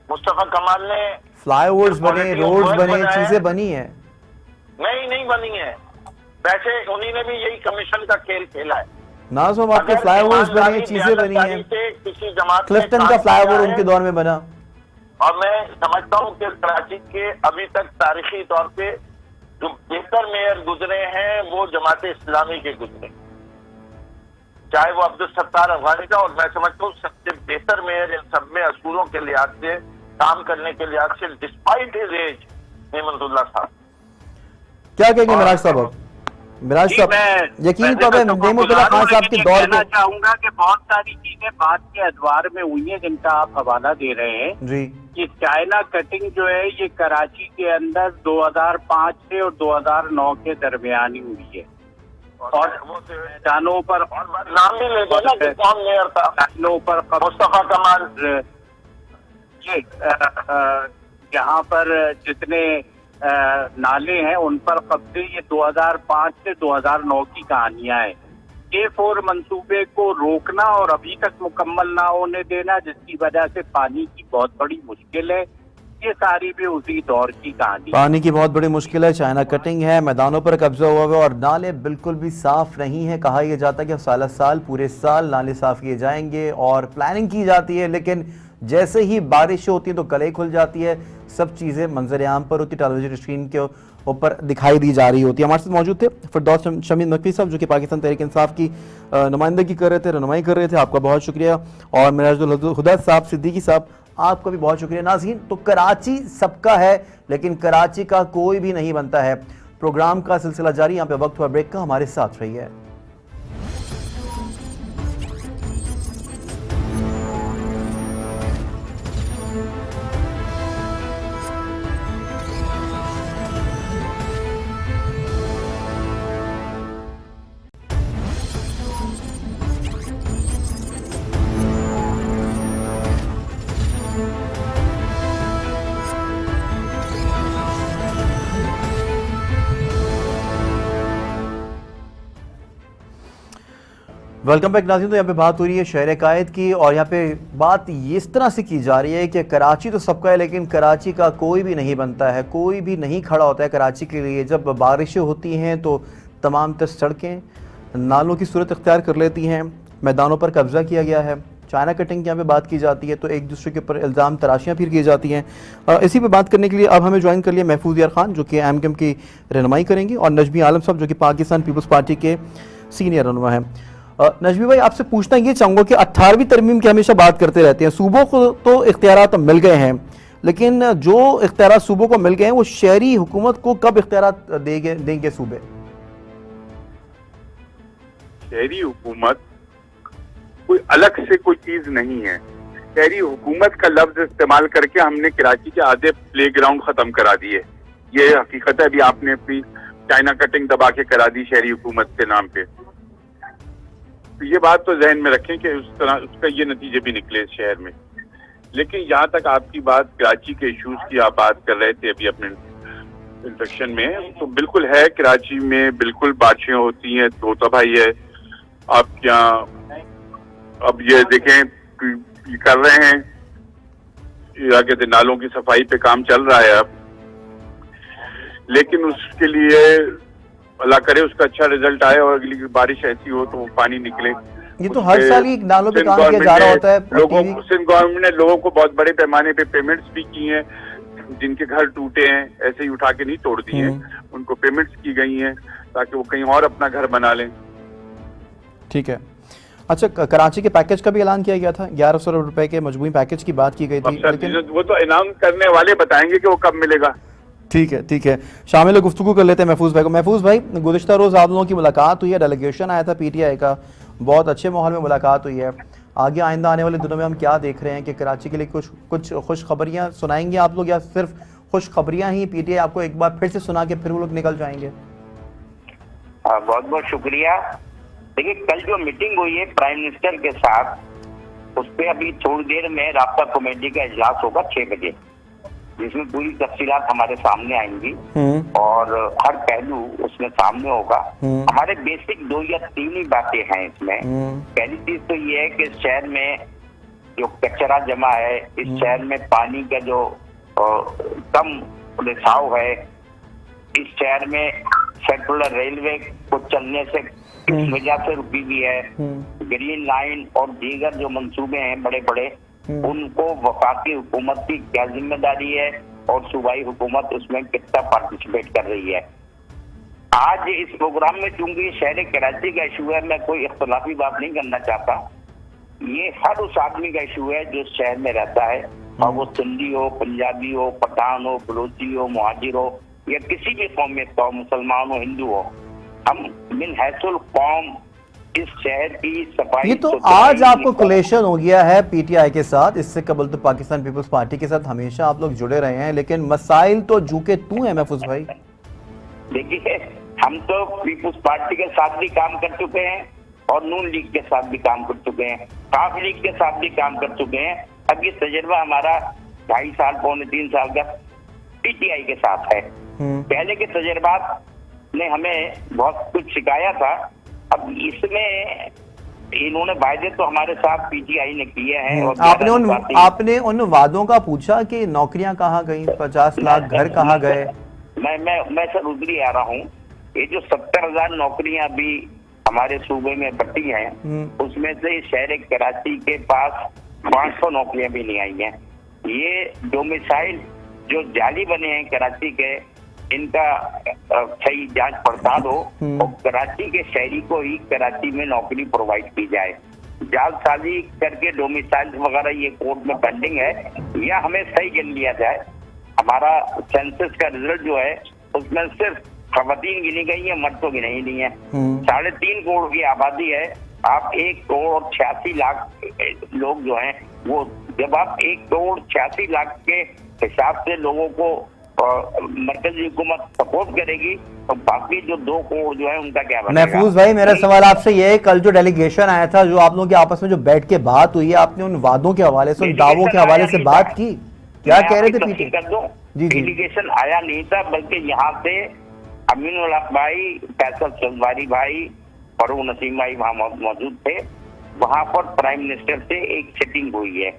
मुस्तफा कमाल ने फ्लाईओवर्स बने, रोड्स बने, चीजें बनी है। नहीं बनी है, पैसे उन्हीं ने भी यही कमीशन का खेल खेला है। नाज़िम, आपके फ्लाईओवर्स बने, चीजें बनी है, किसी जमात क्लिफ्टन का फ्लाईओवर उनके दौर में बना। और मैं समझता हूँ कि कराची के अभी तक तारीखी तौर पे जो बेहतर मेयर गुजरे हैं वो जमात इस्लामी के गुजरे, चाहे वो अब्दुल सत्तार अफगानी का, और मैं समझता हूँ सबसे बेहतर मेयर इन सब में असूलों के लिहाज से, काम करने के लिहाज से, डिस्पाइट हिज एज, नेमतुल्लाह साहब। क्या कहेंगे मिराज साहब? मिराज साहब, यकीन तो नेमतुल्लाह खान साहब के दौर में चाहूंगा कि बहुत सारी चीजें बाद के अदवार में हुई हैं जिनका आप हवाला दे रहे हैं जी। ये चाइना कटिंग जो है ये कराची के अंदर 2005 से और 2009 के दरमियान ही हुई है, और मैदानों पर नाम भी ले दो ना कि कौन मेयर था, मैदानों पर मुस्तफा कमाल, ये यहाँ पर जितने नाले हैं उन पर कब्जे, ये 2005 से 2009 की कहानियां हैं। K4 मंसूबे को रोकना और अभी तक मुकम्मल ना होने देना, जिसकी वजह से पानी की बहुत बड़ी मुश्किल है, ये सारी भी उसी दौर की कहानी। पानी की बहुत बड़ी मुश्किल है, चाइना कटिंग है, मैदानों पर कब्जा हुआ है और नाले बिल्कुल भी साफ नहीं है। कहा यह जाता है कि साल साल पूरे साल नाले साफ किए जाएंगे और प्लानिंग की जाती है, लेकिन जैसे ही बारिश होती है तो गले खुल जाती है। सब चीज़ें मंजर आम पर होती, टेलीविजन स्क्रीन के ऊपर दिखाई दी जा रही होती है। हमारे साथ मौजूद थे फिरदौस शमीद नकवी साहब, जो कि पाकिस्तान तहरीक इंसाफ की नुमाइंदगी कर रहे थे, रहनुमाई कर रहे थे। आपका बहुत शुक्रिया। और मिराजुल हुदा साहब, सिद्दीकी साहब, आपका भी बहुत शुक्रिया। नाज़रीन, तो कराची सबका है लेकिन कराची का कोई भी नहीं बनता है। प्रोग्राम का सिलसिला जारी, यहाँ पे वक्त हुआ ब्रेक का, हमारे साथ रहिए। वेलकम बैक नाज़रीन। तो यहाँ पे बात हो रही है शहर कायद की, और यहाँ पे बात इस तरह से की जा रही है कि कराची तो सबका है लेकिन कराची का कोई भी नहीं बनता है, कोई भी नहीं खड़ा होता है कराची के लिए। जब बारिशें होती हैं तो तमाम तर सड़कें नालों की सूरत इख्तियार कर लेती हैं, मैदानों पर कब्जा किया गया है। चाइना कटिंग की यहाँ पे बात की जाती है तो एक दूसरे के ऊपर इल्ज़ाम तराशियाँ फिर की जाती हैं। इसी पे बात करने के लिए अब हमें ज्वाइन कर लिया महफूज यार खान, जो कि एमक्यूएम की रहनुमाई करेंगे, और नजमी आलम साहब, जो कि पाकिस्तान पीपल्स पार्टी के सीनियर रहनुमा हैं। नजमी भाई, आपसे पूछना ये चाहूँगा कि 18वीं तरमीम की हमेशा बात करते रहते हैं, सूबों को तो इख्तियारात मिल गए हैं, लेकिन जो इख्तियारात सूबों को मिल गए हैं वो शहरी हुकूमत को कब इख्तियारात देंगे सूबे? शहरी हुकूमत कोई अलग से कोई चीज नहीं है। शहरी हुकूमत का लफ्ज इस्तेमाल करके हमने कराची के आधे प्लेग्राउंड खत्म करा दिए। ये हकीकत है, अभी आपने अपनी चाइना कटिंग दबा के करा दी शहरी हुकूमत के नाम पे। तो ये बात तो जहन में रखें कि उस तरह उसका ये नतीजे भी निकले शहर में। लेकिन यहाँ तक आपकी बात कराची के इश्यूज की आप बात कर रहे थे अभी अपने इंट्रोडक्शन में, तो बिल्कुल है, कराची में बिल्कुल बारिशें होती हैं, तोता भाई है। आप क्या अब ये देखें कर रहे हैं, क्या कहते हैं, नालों की सफाई पे काम चल रहा है अब, लेकिन उसके लिए अल्लाह करे उसका अच्छा रिजल्ट आए और अगली बारिश ऐसी हो तो वो पानी निकले। ये तो हर साल ही नालों पे काम किया जा रहा होता है। सिंध गवर्नमेंट ने लोगों को बहुत बड़े पैमाने पे पेमेंट्स भी की हैं, जिनके घर टूटे हैं ऐसे ही उठा के नहीं तोड़ दिए हैं, उनको पेमेंट्स की गई हैं ताकि वो कहीं और अपना घर बना लें। ठीक है। अच्छा, कराची के पैकेज का भी ऐलान किया गया था, 1100 अरब रुपए के मजबूरी पैकेज की बात की गई थी, लेकिन वो तो अनाउंस करने वाले बताएंगे कि वो कब मिलेगा। ठीक है, ठीक है। शामिल गुफ्तगू कर लेते हैं महफूज भाई को। महफूज भाई, गुज़िश्ता रोज़ आप लोगों की मुलाकात हुई है, डेलीगेशन आया था पीटीआई का, बहुत अच्छे माहौल में मुलाकात हुई है। आगे आइंदा आने वाले दिनों में हम क्या देख रहे हैं कि कराची के लिए कुछ खुशखबरियाँ सुनाएंगे आप लोग, या सिर्फ खुशखबरियाँ ही पीटीआई आपको एक बार फिर से सुना के फिर वो लोग निकल जाएंगे? बहुत बहुत शुक्रिया। देखिए, कल जो मीटिंग हुई है प्राइम मिनिस्टर के साथ, उस पर अभी थोड़ी देर में राब्ता कमेटी का इजलास होगा 6 बजे, जिसमें पूरी तफसीलात हमारे सामने आएंगी और हर पहलू उसमें सामने होगा। हमारे बेसिक 2 या 3 ही बातें हैं इसमें। पहली चीज तो ये है कि इस शहर में जो कचरा जमा है, इस शहर में पानी का जो कम रिसाव है, इस शहर में सेंट्रल रेलवे को चलने से किस वजह से रुकी हुई है, ग्रीन लाइन और दीगर जो मंसूबे हैं बड़े बड़े, उनको वफाकी हुकूमत की क्या जिम्मेदारी है और सूबाई हुकूमत उसमें कितना पार्टिसिपेट कर रही है। आज इस प्रोग्राम में चूंकि शहर कराची का इशू है, मैं कोई इख्तलाफी बात नहीं करना चाहता। ये हर उस आदमी का इशू है जो शहर में रहता है, और वो सिंधी हो, पंजाबी हो, पठान हो, बलोची हो, मुहाजिर हो, या किसी भी कौमियत का हो, मुसलमान हो, हिंदू हो, हम मिन हैसुल कौम इस शहर की सफाई। ये तो आज आपको कोलेशन हो गया है पीटीआई के साथ, इससे कबल तो पाकिस्तान पीपल्स पार्टी के साथ हमेशा आप लोग जुड़े रहे हैं, लेकिन मसाइल तो झुके तू है महफूज भाई। देखिए, हम तो पीपल्स पार्टी के साथ भी काम कर चुके हैं और नून लीग के साथ भी काम कर चुके हैं, काफ लीग के साथ भी काम कर चुके हैं। अब ये तजर्बा हमारा 2.5 साल, पौने 3 साल का पीटीआई के साथ है। पहले के तजर्बात ने हमें बहुत कुछ सिखाया था। अब इसमें इन्होंने वायदे तो हमारे साथ पीटीआई ने किए हैं। और आपने उन वादों का पूछा कि नौकरियां कहाँ गई, 50 लाख घर कहाँ गए? मैं सर उधर ही आ रहा हूँ। ये जो 70,000 नौकरियां अभी हमारे सूबे में बटी हैं, उसमें से शहर कराची के पास 500 नौकरियां भी नहीं आई हैं। ये डोमिसाइल जो जाली बने हैं कराची के, इनका सही जांच पड़ताल हो और कराची के शहरी को ही कराची में नौकरी प्रोवाइड की जाए। जालसाजी करके डोमिसाइल वगैरह ये कोर्ट में पेंडिंग है, या हमें सही गिन लिया जाए। हमारा सेंसस का रिजल्ट जो है उसमें सिर्फ खवातीन गिनी गई है, मर्द तो गिने ही नहीं है। 3.5 करोड़ की आबादी है। आप 1 करोड़ 86 लाख लोग जो हैं, वो जब आप 1 करोड़ 86 लाख के हिसाब से लोगों को मरकजी हुकूमत सपोर्ट करेगी, तो बाकी जो 2 करोड़ जो है उनका क्या बनेगा? महफूज भाई, मेरा सवाल आपसे ये है, कल जो डेलीगेशन आया था, जो आप लोगों के आपस में जो बैठ के बात हुई है, आपने उन वादों के हवाले से, उन दावों के हवाले से बात की? क्या कह रहे थे पीटी? कर दो, डेलीगेशन आया नहीं था, बल्कि यहाँ से अमीनुल हक भाई, फैसल चंदवारी भाई, फरूक नसीम भाई वहाँ मौजूद थे। वहाँ पर प्राइम मिनिस्टर से एक सेटिंग हुई है,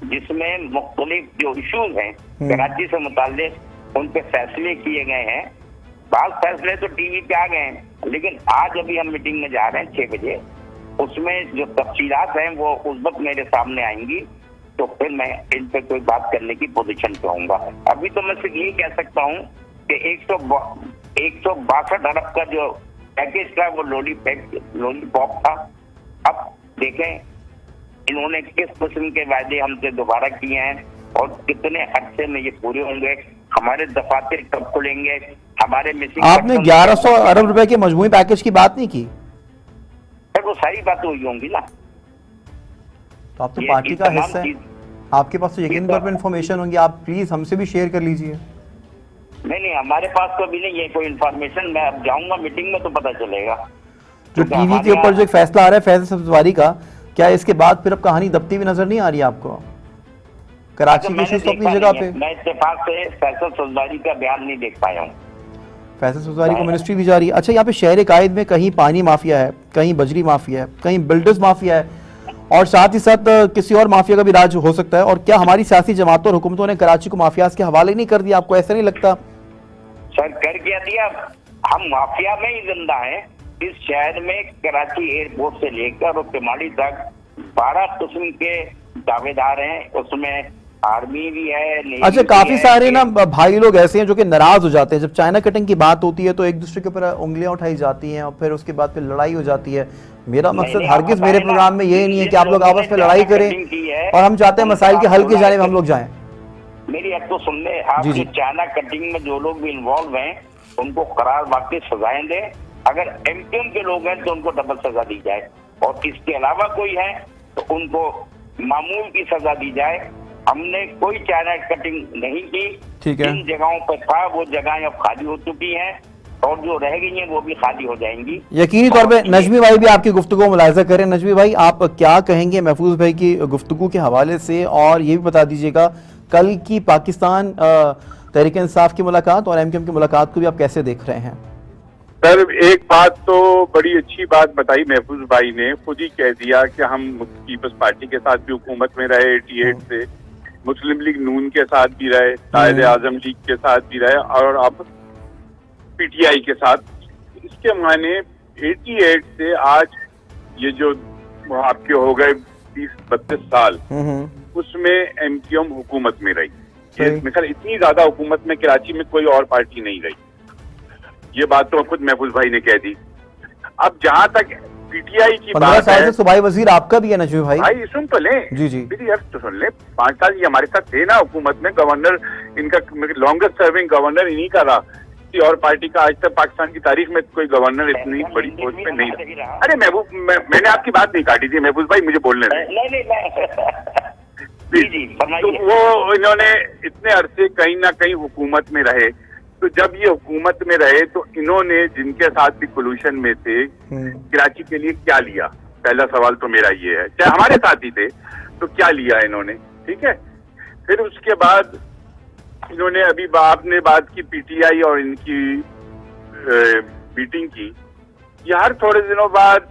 जिसमें मुख्तलिफ जो इशूज हैं कराची से मुताल्लिक, उन पे फैसले किए गए हैं। बाद फैसले तो टीवी पे आ गए हैं, लेकिन आज अभी हम मीटिंग में जा रहे हैं 6 बजे। उसमें जो तफसीलात हैं वो उस वक्त मेरे सामने आएंगी, तो फिर मैं इन पे कोई बात करने की पोजीशन पे आऊंगा। अभी तो मैं सिर्फ यही कह सकता हूँ कि 162 अरब का जो पैकेज था वो लॉलीपॉप था। अब देखें इन्होंने किस किस्म के वायदे हमसे दोबारा किए हैं और कितने अरसे में ये पूरे होंगे। हमारे दफातर कब खुलेंगे, हमारे मिसिंग। आपने 1100 अरब रुपए के मजमूई पैकेज की बात नहीं की? सर वो सारी बातें हुई होंगी ना। तो आप तो पार्टी का हिस्सा है, आपके पास तो यकीन तौर पर इन्फॉर्मेशन होंगी, आप प्लीज हमसे भी शेयर कर लीजिए। नहीं, हमारे पास तो अभी नहीं है कोई इन्फॉर्मेशन। मैं अब जाऊंगा मीटिंग में तो पता चलेगा। जो टीवी के ऊपर जो एक फैसला आ रहा है फैसल सब्जवारी का, क्या इसके बाद फिर अब कहानी दबती हुई नजर नहीं आ रही आपको? कराची के इश्यूज तो अपनी जगह पे। मैं इत्तेफाक से फैसल सब्जवारी का बयान नहीं देख पाया हूँ। फैसल सब्जवारी को मिनिस्ट्री दी जा रही है। अच्छा, यहाँ पे शहर कायद में कहीं पानी माफिया है, कहीं बजरी माफिया है, कहीं बिल्डर्स माफिया है, और साथ ही साथ किसी और माफिया का भी राज हो सकता है। और क्या हमारी सियासी जमातों और हुकूमतों ने कराची को माफियाज के हवाले नहीं कर दिया? आपको ऐसा नहीं लगता? सर कर क्या दिया, हम माफिया में ही जिंदा हैं। इस शहर में कराची एयरपोर्ट से लेकर और केमाड़ी तक 12 किस्म के दावेदार हैं। उसमें आर्मी भी है, नेवी अच्छा, भी काफी है, सारे ना भाई लोग ऐसे हैं जो कि नाराज हो जाते हैं जब चाइना कटिंग की बात होती है, तो एक दूसरे के ऊपर उंगलियां उठाई जाती हैं और फिर उसके बाद फिर लड़ाई हो जाती है। मेरा नहीं, मकसद नहीं, हरगिज आप मेरे बताएं प्रोग्राम ना, में ये नहीं है जिन कि आप लोग लोगों आपस ने में लड़ाई चाइना करें कटिंग की है, और हम चाहते हैं उनका मसाइल के आप हल की बोला जाने में है हम लोग जाएं। मेरी एक तो सुन ले, आप जी, जी। जो चाइना कटिंग में जो लोग भी इन्वॉल्व हैं उनको करार वाकई सजाएं दें। अगर एमपीएम के लोग हैं तो उनको डबल सजा दी जाए, और इसके अलावा कोई है तो उनको मामूल की सजा दी जाए। हमने कोई चाइना कटिंग नहीं की। ठीक है। जिन जगहों पर था वो जगहें अब खाली हो चुकी हैं, और जो रह गई हैं वो भी खाली हो जाएंगी। यकीनी तौर पे नजमी भाई भी आपकी गुफ्तगू को मुलाहिजा करें। नजमी भाई, आप क्या कहेंगे महफूज भाई की गुफ्तगू के हवाले से, और ये भी बता दीजिएगा कल की पाकिस्तान तहरीक इंसाफ की मुलाकात और एमक्यूएम की मुलाकात को भी आप कैसे देख रहे हैं? सर, एक बात तो बड़ी अच्छी बात बताई महफूज भाई ने, खुद ही कह दिया कि हम पीपल्स पार्टी के साथ भी हुकूमत में रहे 88 से, मुस्लिम लीग नून के साथ भी रहे, कायदे आजम लीग के साथ भी रहे, और अब पीटीआई के साथ। इसके माने 88 से आज ये जो आपके हो गए 30-32 साल, उसमें एमक्यूएम हुकूमत में रही। ये मिसाल इतनी ज्यादा हुकूमत में कराची में कोई और पार्टी नहीं रही। ये बात तो खुद महफूज भाई ने कह दी। अब जहां तक पीटीआई की 15 बात साल है, से सूबाई वजीर आपका भी है नजमी भाई। भाई सुन तो लें, जी जी। मेरी अर्ज तो सुन लें। 5 साल ये हमारे साथ थे ना हुकूमत में, गवर्नर इनका लॉन्गेस्ट सर्विंग गवर्नर इन्हीं का रहा। किसी और पार्टी का आज तक पाकिस्तान की तारीख में कोई गवर्नर इतनी बड़ी पोस्ट पे नहीं रहा। अरे महबूब, मैंने आपकी बात नहीं काटी थी महफूज भाई, मुझे बोलने जी, तो वो इन्होंने इतने अरसे कहीं ना कहीं हुकूमत में रहे। तो जब ये हुकूमत में रहे तो इन्होंने जिनके साथ भी कोलूशन में थे, कराची के लिए क्या लिया? पहला सवाल तो मेरा ये है, चाहे हमारे साथ ही थे तो क्या लिया इन्होंने? ठीक है। फिर उसके बाद इन्होंने अभी आपने बात की पीटीआई और इनकी मीटिंग की। ये हर थोड़े दिनों बाद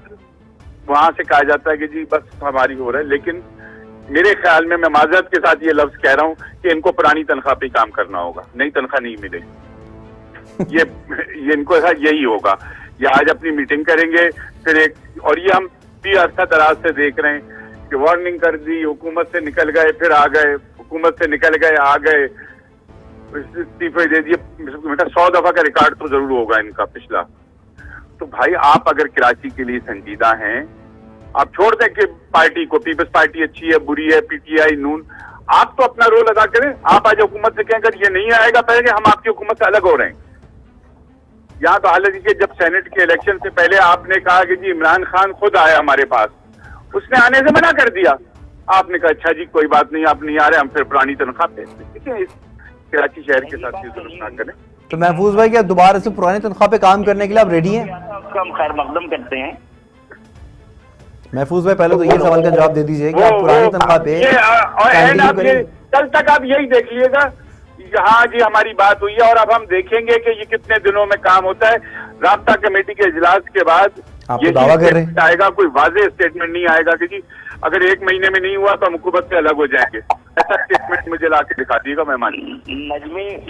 वहां से कहा जाता है कि जी बस हमारी हो रहा है, लेकिन मेरे ख्याल में, मैं माजरत के साथ ये लफ्ज कह रहा हूं कि इनको पुरानी तनख्वाह पे काम करना होगा, नई तनख्वाह नहीं मिलेगी। ये इनको यही होगा। ये आज अपनी मीटिंग करेंगे, फिर एक, और ये हम भी अरसा दराज से देख रहे हैं कि वार्निंग कर दी, हुकूमत से निकल गए, फिर आ गए, हुकूमत से निकल गए, आ गए, इस्तीफे दे दिए। बेटा 100 दफा का रिकॉर्ड तो जरूर होगा इनका पिछला। तो भाई आप अगर कराची के लिए संजीदा हैं, आप छोड़ दें कि पार्टी को, पीपल्स पार्टी अच्छी है, बुरी है, पीटीआई नून, आप तो अपना रोल अदा करें। आप आज हुकूमत से कहें अगर ये नहीं आएगा पहले हम आपकी हुकूमत से अलग हो रहे हैं। यहाँ तो हालत ये, जब सेनेट के इलेक्शन से पहले आपने कहा कि जी इमरान खान खुद आया हमारे पास, उसने आने से मना कर दिया। आपने कहा अच्छा जी कोई बात नहीं, आप नहीं आ रहे, हम फिर पुरानी तनख्वाह पे। ठीक है, इस कराची शहर के साथ ये दुरुस्त ना करें। तो महफूज भाई, क्या दोबारा से पुरानी तनख्वाह पे काम करने के लिए आप रेडी हैं? हम खैर मकदम करते हैं। महफूज भाई, पहले तो ये सवाल का जवाब दे दीजिए कि आप पुरानी तनख्वाह पे काम करेंगे? कल तक आप यही देख लीजिएगा, हाँ जी हमारी बात हुई है, और अब हम देखेंगे कि ये कितने दिनों में काम होता है। राब्ता कमेटी के इजलास के बाद आप ये तो दावा कर रहे हैं आएगा, कोई वाज़ेह स्टेटमेंट नहीं आएगा कि जी अगर 1 महीने में नहीं हुआ तो हम हुकूमत से अलग हो जाएंगे। ऐसा स्टेटमेंट मुझे ला के दिखा दीजिएगा मेहमान।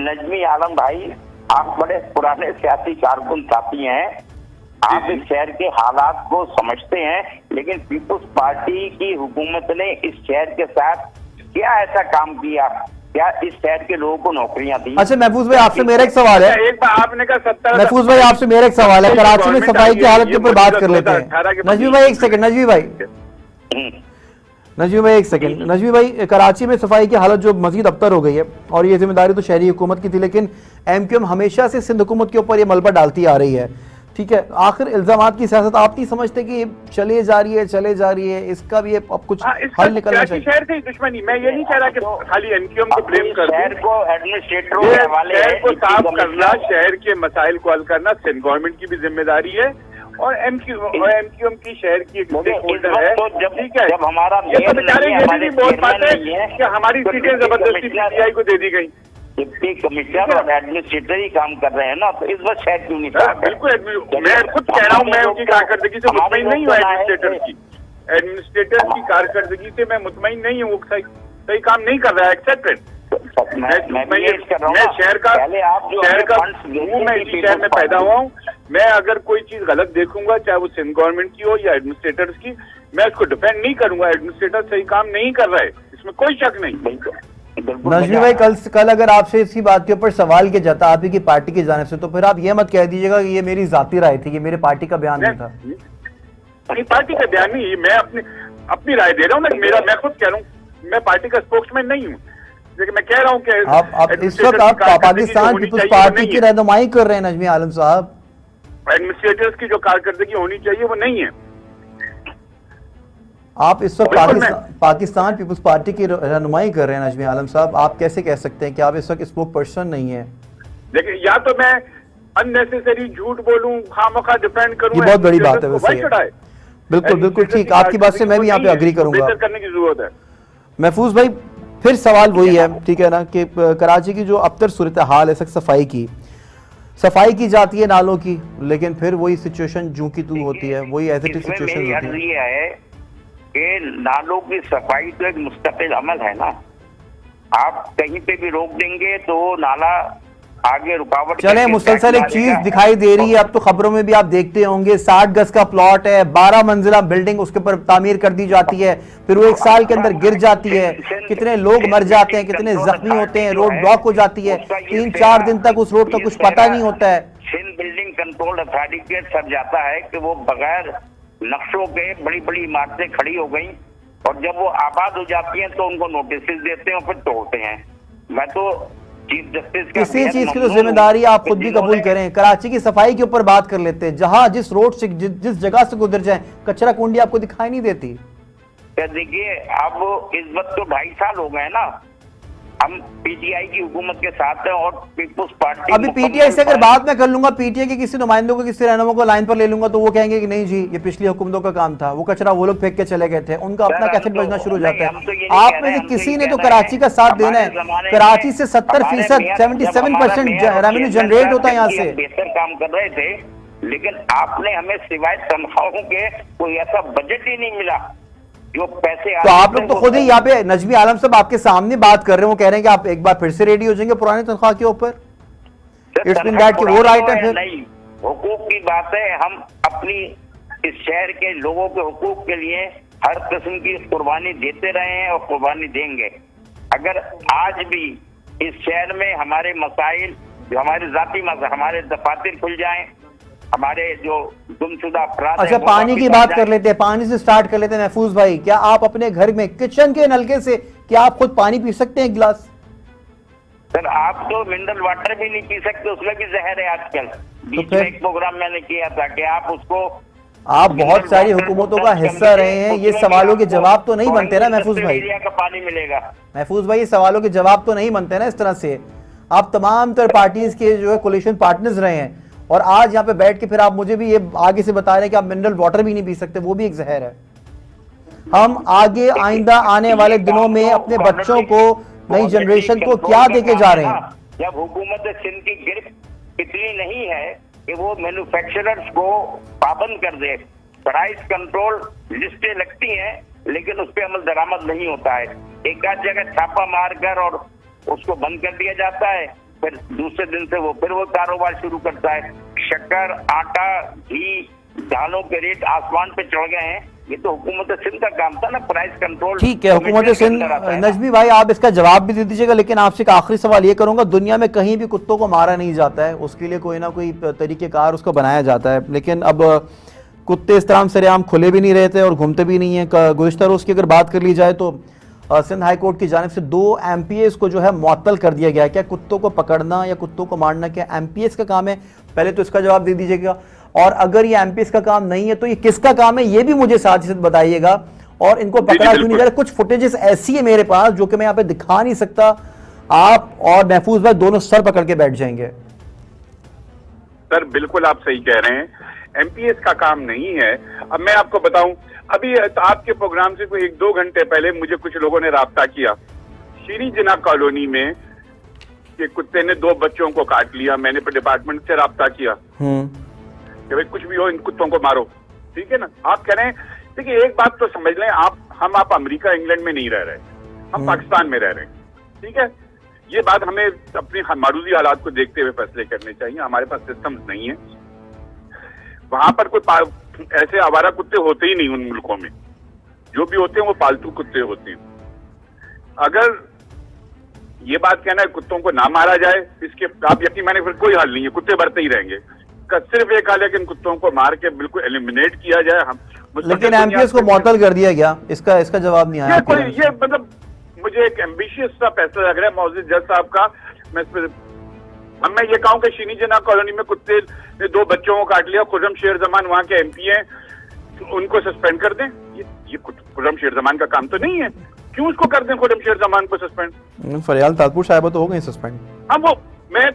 नजमी आलम भाई, आप बड़े पुराने सियासी कारकुन साथी हैं, आप इस शहर के हालात को समझते हैं, लेकिन पीपुल्स पार्टी की हुकूमत ने इस शहर के साथ क्या ऐसा काम किया? क्या इस शहर के लोगों को नौकरियां दी? अच्छा महफूज भाई, आपसे मेरा एक सवाल है। एक बार आपने कहा 70। महफूज भाई, आपसे मेरा एक सवाल है, कराची में सफाई की हालत के ऊपर बात कर लेते हैं। नजमी भाई एक सेकंड, नजमी भाई एक सेकंड। नजमी भाई, कराची में सफाई की हालत जो मजीद अबतर हो गई है, और ये जिम्मेदारी तो शहरी हुकूमत की थी, लेकिन एमक्यूएम हमेशा से सिंध हुकूमत के ऊपर ये मलबा डालती आ रही है। ठीक है, आखिर इल्जामात की सियासत आप नहीं समझते कि चले जा रही है, इसका भी अब कुछ हल निकलना चाहिए? शहर से दुश्मनी, मैं ये नहीं कह रहा कि खाली एमक्यूएम को ब्लेम कर शहर को एडमिनिस्ट्रेटरों के हवाले, शहर को साफ करना, शहर के मसाइल को हल करना सिंध गवर्नमेंट की भी जिम्मेदारी है, और एमक्यूएम की शहर की एक स्टेक होल्डर है। ठीक है, जब हमारा ये तो बेचारे ये भी बहुत बात है कि हमारी सीटें जबरदस्ती पीटीआई को दे दी गई। डिप्टी कमिश्नर और एडमिनिस्ट्रेटर ही काम कर रहे हैं ना, तो इस वक्त शहर क्यों नहीं? बिल्कुल, मैं खुद कह रहा हूँ, मैं उनकी कारकर्दगी से मुतमईन नहीं हूँ। एडमिनिस्ट्रेटर की कारकर्दगी से मैं मुतमईन नहीं हूँ, वो सही काम नहीं कर रहा है, एक्सेप्टेड। मैं शहर का हूँ, मैं इसी शहर में पैदा हुआ हूँ। मैं अगर कोई चीज गलत देखूंगा, चाहे वो सिंध गवर्नमेंट की हो या एडमिनिस्ट्रेटर्स की, मैं उसको डिफेंड नहीं करूंगा। एडमिनिस्ट्रेटर सही काम नहीं कर रहा है, इसमें कोई शक नहीं। बिल्कुल नजमी वजह भाई, है। कल अगर आपसे इसी बात के ऊपर सवाल किया जाता आप ही की पार्टी की जानिब से, तो फिर आप ये मत कह दीजिएगा कि ये मेरी जाती राय थी, ये मेरे पार्टी का बयान नहीं था। अपनी पार्टी का बयान नहीं, मैं अपनी राय दे रहा हूँ ना। मैं खुद कह रहा हूँ, मैं पार्टी का स्पोक्समैन नहीं हूँ, लेकिन मैं कह रहा हूँ कि आप इस वक्त आप पाकिस्तान पीपुल्स पार्टी की रहनुमाई कर रहे हैं नजमी आलम साहब। एडमिनिस्ट्रेटर्स की जो कारकर्दगी होनी चाहिए वो नहीं है। आप इस वक्त बिल्कुल पाकिस्तान पीपुल्स पार्टी की रहनुमाई कर रहे हैं नजमी आलम साहब, आप कैसे कह सकते हैं कि आप इस वक्त स्पोक पर्सन नहीं है? देखिए, या तो मैं अननेसेसरी झूठ बोलूं, खामखा डिफेंड करूं, ये बहुत बड़ी बात है वैसे ये। बिल्कुल ठीक, आपकी बात से मैं भी यहाँ पे अग्री करूंगा। बेहतर करने की जरूरत है। महफूज भाई, फिर सवाल वही है, ठीक है ना, कि कराची की जो अब तक सूरत हाल है सफाई की जाती है नालों की, लेकिन फिर वही सिचुएशन जू की तू होती है, वही एज इट इज सिचुएशन होती है। ये है कि नालों की सफाई तो एक मुस्तकिल अमल है ना। आप कहीं पे भी रोक देंगे तो नाला आगे रुकावट। चले, मुसलसल एक चीज दिखाई दे रही है, अब तो खबरों में भी आप देखते होंगे, 60 गज का प्लॉट है, 12 मंजिला बिल्डिंग उसके ऊपर तामीर कर दी जाती है, फिर वो 1 साल के अंदर गिर जाती है, कितने लोग मर जाते हैं, कितने जख्मी होते हैं, रोड ब्लॉक हो जाती है, 3-4 दिन तक उस रोड का कुछ पता नहीं होता है। सिंध बिल्डिंग कंट्रोल अथॉरिटी के सर जाता है कि वो बगैर नक्शों के बड़ी बड़ी इमारतें खड़ी हो गई, और जब वो आबाद हो जाती हैं तो उनको नोटिस देते हैं और फिर तोड़ते हैं। मैं तो चीफ जस्टिस का किसी चीज की तो जिम्मेदारी आप खुद भी कबूल करें। कराची की सफाई के ऊपर बात कर लेते हैं, जहां जिस रोड से जिस जगह से गुजर जाए कचरा कुंडी आपको दिखाई नहीं देती। देखिए, अब इस वक्त तो 2.5 साल हो गए ना, हम पीटीआई की हुकूमत के साथ हैं और पीपुल्स पार्टी। अभी पीटीआई से अगर बात मैं कर लूंगा, पीटीआई के किसी नुमाइंदों को, किसी रहनुमा को लाइन पर ले लूंगा, तो वो कहेंगे कि नहीं जी ये पिछली हुकूमतों का काम था, वो कचरा वो लोग फेंक के चले गए थे, उनका अपना कैसेट बजना शुरू हो जाता है। आप में से किसी ने तो कराची का साथ देना है। कराची से 70%, 77% रेवेन्यू जनरेट होता है यहाँ से। बेहतर काम कर रहे थे, लेकिन आपने हमें सिवाय तनख्वाहों के कोई ऐसा बजट ही नहीं मिला जो पैसे। तो आप लोग तो खुद ही यहाँ पे नजमी आलम साहब आपके सामने बात कर रहे हैं, वो कह रहे हैं कि आप एक बार फिर से रेडी हो जाएंगे पुरानी तनख्वाह के ऊपर। इट्स बीन दैट कि वो राइट है। फिर नहीं, हुकूक की बात है, हम अपनी इस शहर के लोगों के हुकूक के लिए हर किस्म की कुर्बानी देते रहे हैं और कुर्बानी देंगे। अगर आज भी इस शहर में हमारे मसाइल, हमारे जाती हमारे दफातर खुल जाएं, हमारे जो गुमशुदा अपराध। अच्छा, पानी की बात कर लेते हैं, पानी से स्टार्ट कर लेते हैं। महफूज भाई, क्या आप अपने घर में किचन के नलके से क्या आप खुद पानी पी सकते हैं एक गिलास? सर, आप तो मिनरल वाटर भी नहीं पी सकते, उसमें भी जहर है आजकल। बीच में एक प्रोग्राम मैंने किया था कि आप उसको, आप बहुत सारी हुकूमतों का हिस्सा रहे हैं, ये सवालों के जवाब तो नहीं बनते ना महफूज भाई। का पानी मिलेगा महफूज भाई, ये सवालों के जवाब तो नहीं बनते ना इस तरह से। आप तमाम तर पार्टीज के जो है कोलिशन पार्टनर्स रहे हैं, और आज यहाँ पे बैठ के फिर आप मुझे भी ये आगे से बता रहे हैं कि आप मिनरल वाटर भी नहीं पी सकते, वो भी एक जहर है। हम आगे आइंदा आने वाले दिनों में अपने बच्चों को, नई जनरेशन को क्या देके जा रहे हैं? जब हुकूमत सिंध की गिरफ्त इतनी नहीं है कि वो मैन्युफैक्चरर्स को पाबंद कर दे, प्राइस कंट्रोल लिस्टें लगती हैं लेकिन उस पर अमल दरामद नहीं होता है। एक आध जगह छापा मारकर और उसको बंद कर दिया जाता है, फिर दूसरे दिन से वो कारोबार शुरू करता है। शक्कर, आटा, घी, दालों के रेट आसमान पे चढ़ गए हैं। ये तो हुकूमत सिंध का काम था ना, प्राइस कंट्रोल। ठीक है, हुकूमत सिंध। नजमी भाई, आप इसका जवाब भी दे दीजिएगा, लेकिन आपसे एक आखिरी सवाल ये करूंगा, दुनिया में कहीं भी कुत्तों को मारा नहीं जाता है, उसके लिए कोई ना कोई तरीकेकार उसको बनाया जाता है, लेकिन अब कुत्ते इस तरह सरेआम खुले भी नहीं रहते और घूमते भी नहीं है। गुज़िश्ता रोज़ की अगर बात कर ली जाए तो सिंध हाई कोर्ट की जानिब से 2 MPS को जो है मुअत्तल कर दिया गया है। क्या कुत्तों को पकड़ना या कुत्तों को मारना क्या MPS का काम है? पहले तो इसका जवाब दे दीजिएगा, और अगर ये MPS का काम नहीं है तो ये किसका काम है, ये भी मुझे साथ ही साथ बताइएगा। और इनको पकड़ा क्यों नहीं जा रहा? कुछ फुटेजेस ऐसी है मेरे पास जो कि मैं यहाँ पे दिखा नहीं सकता, आप और महफूज भाई दोनों सर पकड़ के बैठ जाएंगे। सर, बिल्कुल आप सही कह रहे हैं, MPS का काम नहीं है। अब मैं आपको बताऊं, अभी आपके प्रोग्राम से कोई 1-2 घंटे पहले मुझे कुछ लोगों ने राब्ता किया, शीरी जिना कॉलोनी में कि कुत्ते ने 2 बच्चों को काट लिया। मैंने डिपार्टमेंट से राब्ता किया कि भाई कुछ भी हो, इन कुत्तों को मारो, ठीक है ना। आप कह रहे हैं, देखिए एक बात तो समझ लें, आप अमेरिका इंग्लैंड में नहीं रह रहे, हम पाकिस्तान में रह रहे हैं, ठीक है। ये बात हमें अपनी मारूदी हालात को देखते हुए फैसले करने चाहिए। हमारे पास सिस्टम्स नहीं है, वहां पर कोई ऐसे आवारा कुत्ते होते ही नहीं उन मुल्कों में, जो भी होते हैं वो पालतू कुत्ते होते हैं। अगर ये बात कहना है कुत्तों को ना मारा जाए, इसके आप यकीन माने फिर कोई हल नहीं है, कुत्ते बढ़ते ही रहेंगे। सिर्फ एक हाल है कि इन कुत्तों को मार के बिल्कुल एलिमिनेट किया जाए। हम लेकिन एमपीएस को मुअत्तल कर दिया गया, इसका जवाब नहीं आया। ये मतलब मुझे एक एम्बिशियस सा फैसला लग रहा है मौजूद जज साहब का। मैं ये कहूँ कि शीनी जना कॉलोनी में कुत्ते ने 2 बच्चों को काट लिया, खुर्रम शेर जमान वहाँ के एमपी हैं, उनको सस्पेंड कर दें। ये खुर्रम शेर जमान का काम तो नहीं है, क्यों उसको कर दें खुर्रम शेर जमान को सस्पेंड? फरियाल ताजपुर साहिबा तो हो गई सस्पेंड। हाँ वो मैं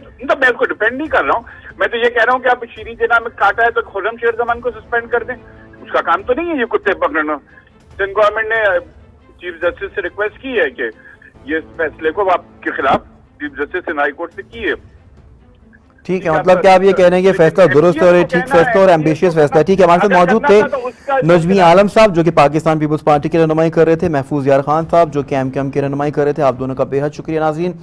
उसको डिपेंड नहीं कर रहा हूँ, मैं तो ये कह रहा हूँ कि आप शीनी जना में काटा है तो खुर्रम शेर जमान को सस्पेंड कर दें, उसका काम तो नहीं है ये कुत्ते पकड़ना। सिंध गवर्नमेंट ने चीफ जस्टिस से रिक्वेस्ट की है कि ये फैसले को आपके खिलाफ चीफ जस्टिस ने हाई कोर्ट से की है। ठीक है, मतलब क्या आप ये कह रहे हैं कि फैसला दुरुस्त और ठीक फैसला और एम्बिशियस फैसला है। ठीक है, हमारे साथ मौजूद थे नजमी आलम साहब जो कि पाकिस्तान पीपल्स पार्टी की रहनुमाई कर रहे थे, महफूज यार खान साहब जो कि एमक्यूएम की रहनुमाई कर रहे थे। आप दोनों का बेहद शुक्रिया। नाज़रीन,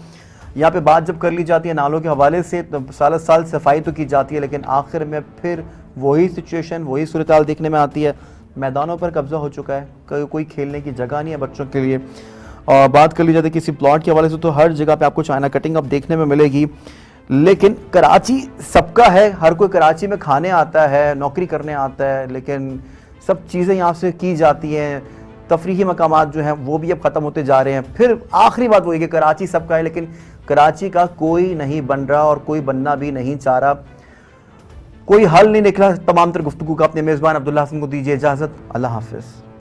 यहाँ पे बात जब कर ली जाती है नालों के हवाले से तो साल साल सफाई तो की जाती है, लेकिन आखिर में फिर वही सिचुएशन, वही सूरत हाल देखने में आती है। मैदानों पर कब्जा हो चुका है, कोई खेलने की जगह नहीं है बच्चों के लिए। और बात कर ली जाती है किसी प्लॉट के हवाले से तो हर जगह पे आपको चाइना कटिंग अब देखने में मिलेगी। लेकिन कराची सबका है, हर कोई कराची में खाने आता है, नौकरी करने आता है, लेकिन सब चीज़ें यहाँ से की जाती हैं। तफरीही मकामात जो हैं वो भी अब ख़त्म होते जा रहे हैं। फिर आखिरी बात वही कि कराची सबका है, लेकिन कराची का कोई नहीं बन रहा और कोई बनना भी नहीं चाह रहा, कोई हल नहीं निकला। तमाम तर गुफ्तगू का अपने मेज़बान अब्दुल्ला हसन को दीजिए इजाज़त। अल्लाह हाफ़िज़।